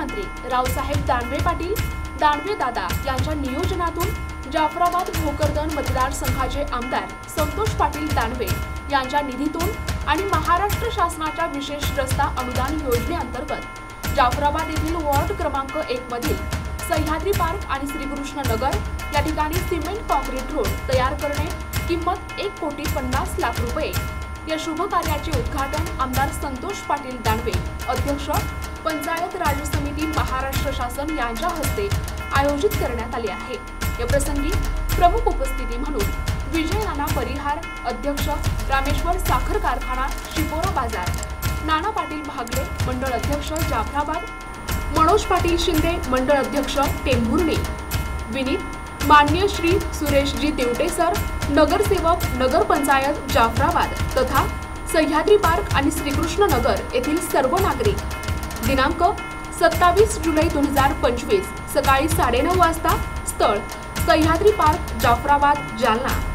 मुख्यमंत्री रावसाहेब दानवे पाटील दानवे दादा यांच्या नियोजनातून जाफराबाद भोकरदन मतदारसंघाचे आमदार संतोष पाटील दानवे यांच्या निधीतून आणि महाराष्ट्र शासनाच्या विशेष रस्ता अनुदान योजनेअंतर्गत जाफराबाद येथील वॉर्ड क्रमांक 1 मधील सह्याद्री पार्क आणि श्रीकृष्ण नगर या ठिकाणी सिमेंट कॉन्क्रीट रोड तयार करणे किंमत 1,50,00,000 रुपये या शुभ कार्याचे उद्घाटन आमदार संतोष पाटील दानवे अध्यक्ष पंचायत राज समिती महाराष्ट्र शासन यांच्या हस्ते आयोजित करण्यात आले आहे। या प्रसंगी प्रमुख उपस्थिती म्हणून विजय नाना परिहार अध्यक्ष रामेश्वर साखर कारखाना शिपोरा बाजार नाना पाटील भागले मंडळ अध्यक्ष जाफराबाद मनोज पाटील शिंदे मंडळ अध्यक्ष टेंभुर्णी विनीत मान्य श्री सुरेशजी देवटे सर नगरसेवक नगर पंचायत जाफराबाद तथा सह्याद्री पार्क आणि श्रीकृष्ण नगर येथील सर्व नागरिक दिनांक 27 जुलै 2025 सकाळी 9:30 वाजता स्थळ सह्याद्री पार्क जाफराबाद जालना।